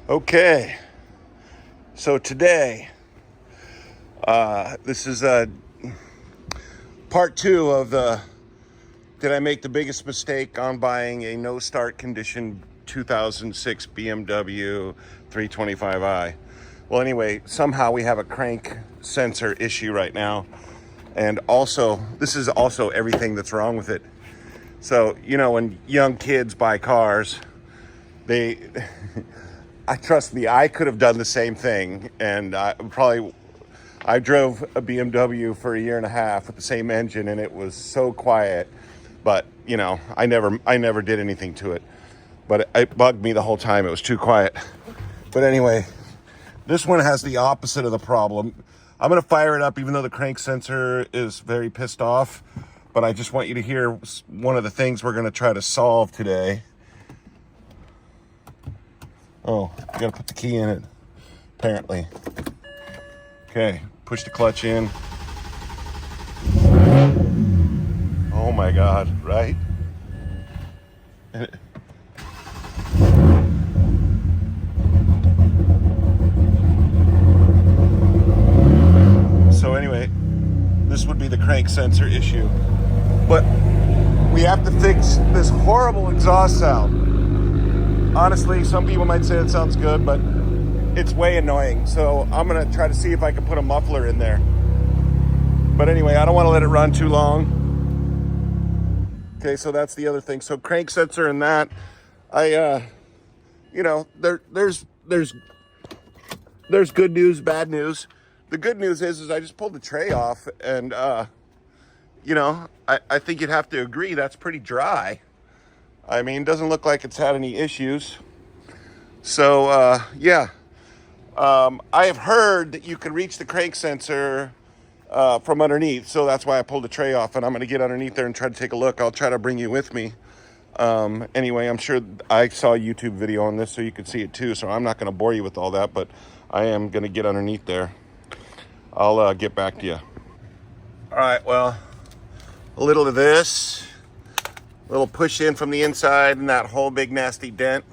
Okay, so today, this is part two of the did I make the biggest mistake on buying a no start condition 2006 BMW 325i? Well, anyway, somehow we have a crank sensor issue right now, and also this is also everything that's wrong with it. So, when young kids buy cars, they I trust me, I could have done the same thing, and I drove a BMW for a year and a half with the same engine, and it was so quiet. But I never did anything to it. But it bugged me the whole time. It was too quiet. But anyway, this one has the opposite of the problem. I'm gonna fire it up, even though the crank sensor is very pissed off. But I just want you to hear one of the things we're gonna try to solve today. Oh, you gotta put the key in it, apparently. Okay, push the clutch in. Oh my God, right? So anyway, this would be the crank sensor issue. But we have to fix this horrible exhaust sound. Honestly, some people might say it sounds good, but it's way annoying. So I'm gonna try to see if I can put a muffler in there. But anyway, I don't want to let it run too long. Okay, so that's the other thing. So crank sensor and that, there's good news, bad news. The good news is I just pulled the tray off, and I think you'd have to agree that's pretty dry. I mean, it doesn't look like it's had any issues. So, yeah. I have heard that you can reach the crank sensor from underneath, so that's why I pulled the tray off, and I'm going to get underneath there and try to take a look. I'll try to bring you with me. Anyway, I'm sure I saw a YouTube video on this, so you could see it too, so I'm not going to bore you with all that, but I am going to get underneath there. I'll get back to you. All right, well, a little of this. A little push in from the inside and that whole big nasty dent.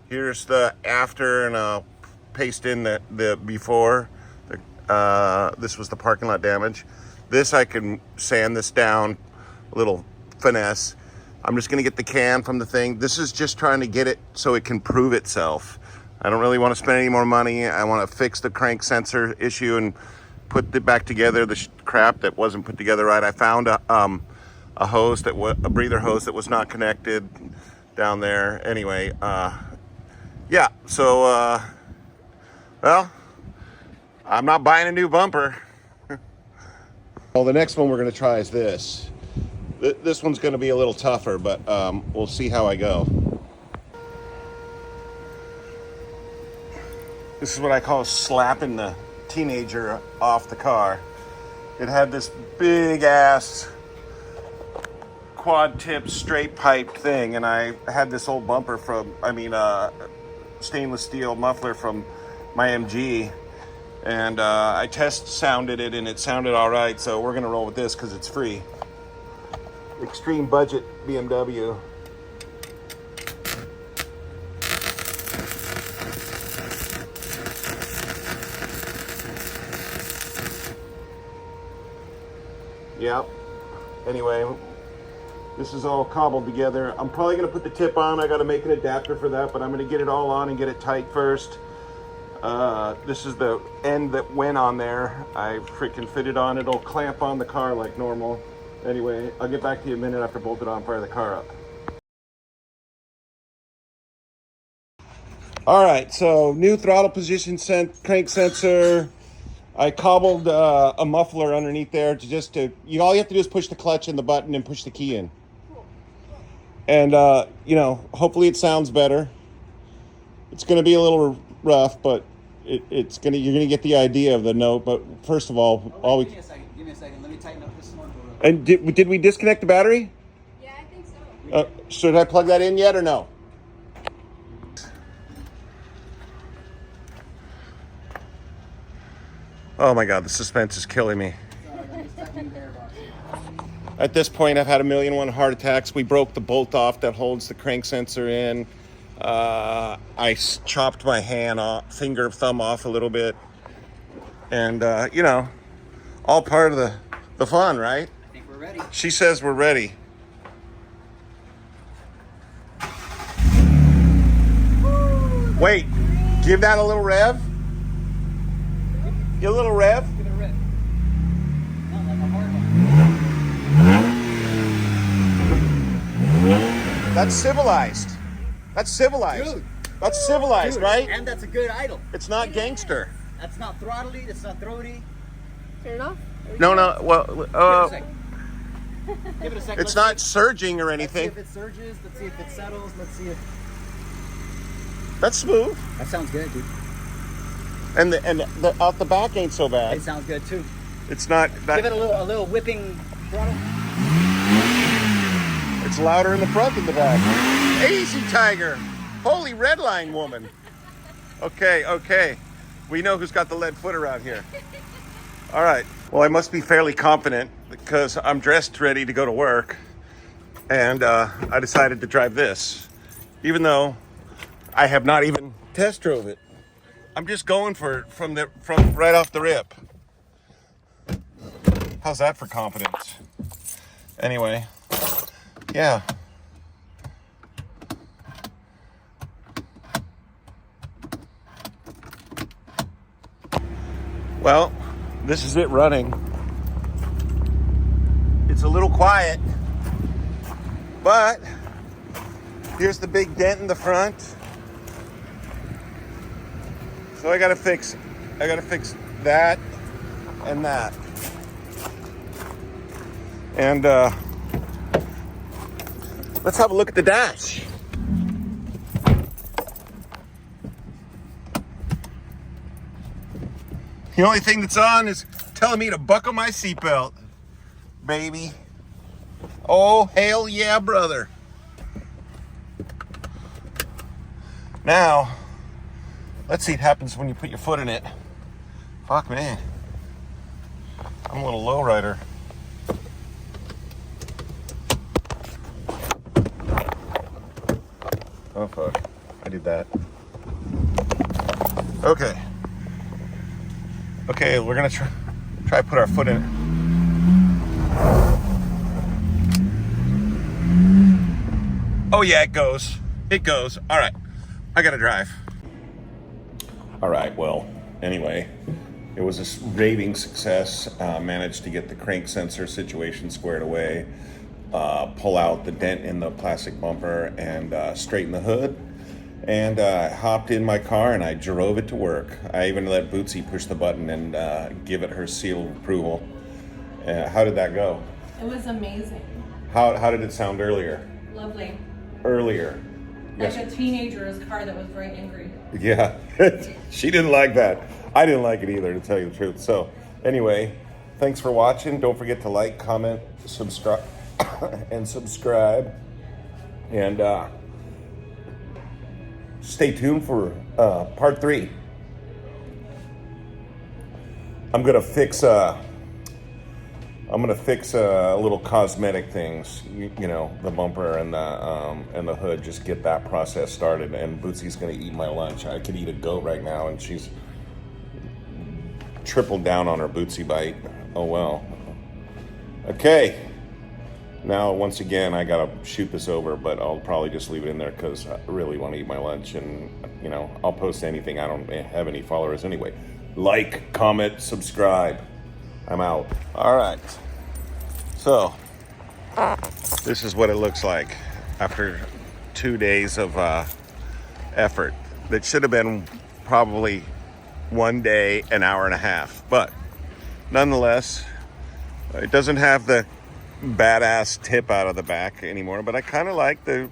Here's the after, and I'll paste in the before. This was the parking lot damage. This, I can sand this down, a little finesse. I'm just gonna get the can from the thing. This is just trying to get it so it can prove itself. I don't really want to spend any more money. I want to fix the crank sensor issue and put it back together, the crap that wasn't put together right. I found a hose a breather hose that was not connected down there. Anyway, yeah, so well, I'm not buying a new bumper. Well, the next one we're going to try is this. This one's going to be a little tougher, but we'll see how I go. This is what I call slapping the teenager off the car. It had this big ass quad tip straight pipe thing, and I had this old bumper stainless steel muffler from my MG, and I test sounded it, and it sounded all right. So we're gonna roll with this because it's free. Extreme budget BMW. Yep. Anyway, this is all cobbled together. I'm probably gonna put the tip on. I gotta make an adapter for that, but I'm gonna get it all on and get it tight first. This is the end that went on there. I freaking fitted on. It'll clamp on the car like normal. Anyway, I'll get back to you a minute after I bolt it on, fire the car up. All right, so new throttle position crank sensor. I cobbled a muffler underneath there all you have to do is push the clutch and the button and push the key in. And, hopefully it sounds better. It's going to be a little rough, but you're going to get the idea of the note. But first of all, Give me a second. Let me tighten up this one. And did we disconnect the battery? Yeah, I think so. Should I plug that in yet or no? Oh my God, the suspense is killing me. At this point, I've had 1,000,001 heart attacks. We broke the bolt off that holds the crank sensor in. chopped my hand off, thumb off a little bit. And, all part of the fun, right? I think we're ready. She says we're ready. Wait, give that a little rev. Give a little rev. Give it a rip. Not like a hard one. That's civilized. That's civilized. Dude. That's civilized, Dude, right? And that's a good idle. It's not gangster. That's not throttly. That's not throaty. Turn it off? No, well, Give it a second. Give it a second. it's not surging or Let's see anything. if it surges. Let's see if it settles. Let's see if. That's smooth. That sounds good, dude. And the out the back ain't so bad. It sounds good too. It's not. Give it a little whipping throttle. It's louder in the front than the back. Easy, Tiger. Holy red line woman. Okay. We know who's got the lead foot around here. All right. Well, I must be fairly confident because I'm dressed ready to go to work. And I decided to drive this. Even though I have not even test drove it. I'm just going for it from right off the rip. How's that for confidence? Anyway, yeah. Well, this is it running. It's a little quiet, but here's the big dent in the front. So I gotta fix that and that. And let's have a look at the dash. The only thing that's on is telling me to buckle my seatbelt, baby. Oh, hell yeah, brother. Now, let's see what happens when you put your foot in it. Fuck me. I'm a little low rider. Oh fuck, I did that. Okay, we're gonna try to put our foot in it. Oh yeah, it goes. All right, I gotta drive. All right, well, anyway, it was a raving success. Managed to get the crank sensor situation squared away, pull out the dent in the plastic bumper, and straighten the hood. And I hopped in my car and I drove it to work. I even let Bootsy push the button and give it her seal of approval. How did that go? It was amazing. How did it sound earlier? Lovely. Earlier. Like a teenager's car that was very angry. Yeah, she didn't like that. I didn't like it either, to tell you the truth. So, anyway, thanks for watching. Don't forget to like, comment, subscribe, and stay tuned for part 3. I'm gonna fix little cosmetic things, you know, the bumper and the hood. Just get that process started. And Bootsy's gonna eat my lunch. I could eat a goat right now, and she's tripled down on her Bootsy bite. Oh well. Okay. Now, once again, I gotta shoot this over, but I'll probably just leave it in there because I really want to eat my lunch, and you know, I'll post anything. I don't have any followers anyway. Like, comment, subscribe. I'm out. All right. So, this is what it looks like after 2 days of effort. That should have been probably 1 day, an hour and a half. But nonetheless, it doesn't have the badass tip out of the back anymore. But I kind of like the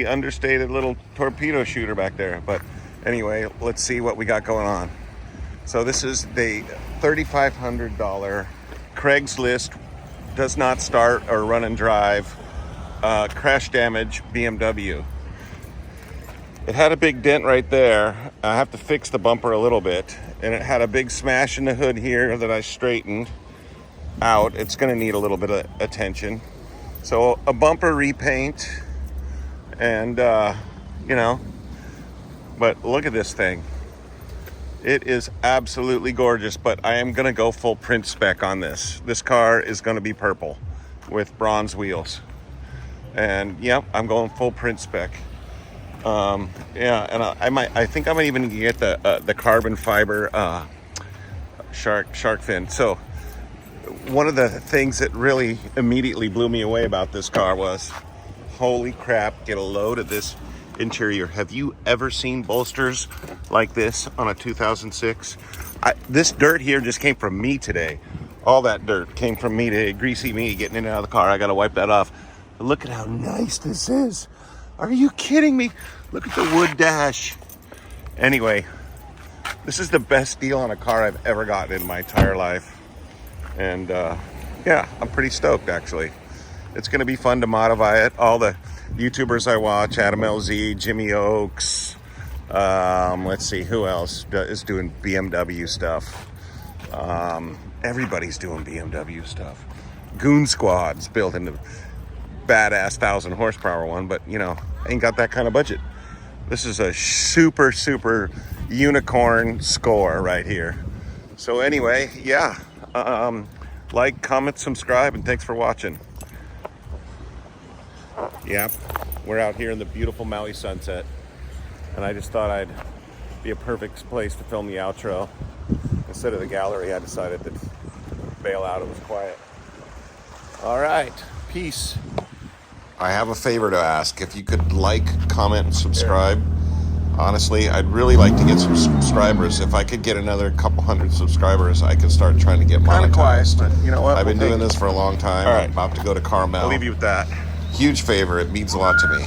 understated little torpedo shooter back there. But anyway, let's see what we got going on. So this is the $3,500 Craigslist does not start or run and drive crash damage BMW. It had a big dent right there. I have to fix the bumper a little bit, and it had a big smash in the hood here that I straightened out. It's going to need a little bit of attention. So a bumper repaint And, you know, but look at this thing. It is absolutely gorgeous, but I am going to go full print spec on this. This car is going to be purple with bronze wheels. And, yep, I'm going full print spec. Yeah, and I think I might even get the carbon fiber shark fin. So one of the things that really immediately blew me away about this car was, holy crap, get a load of this interior. Have you ever seen bolsters like this on a 2006? This dirt here just came from me today. All that dirt came from me today. Greasy me getting in and out of the car. I gotta wipe that off. But look at how nice this is. Are you kidding me? Look at the wood dash. Anyway, this is the best deal on a car I've ever gotten in my entire life. And yeah, I'm pretty stoked actually. It's gonna be fun to modify it. All the YouTubers I watch, Adam LZ, Jimmy Oaks, let's see, who else is doing BMW stuff? Everybody's doing BMW stuff. Goon Squad's building the badass 1,000 horsepower one, but you know, ain't got that kind of budget. This is a super, super unicorn score right here. So anyway, yeah, like, comment, subscribe, and thanks for watching. Yeah, we're out here in the beautiful Maui sunset, and I just thought I'd be a perfect place to film the outro. Instead of the gallery, I decided to bail out. It was quiet. All right, peace. I have a favor to ask. If you could like, comment, and subscribe. Honestly, I'd really like to get some subscribers. If I could get another couple hundred subscribers, I could start trying to get monetized. Quiet, but you know what? I've been doing this for a long time. All I'm about to go to Carmel. I'll leave you with that. Huge favor. It means a lot to me.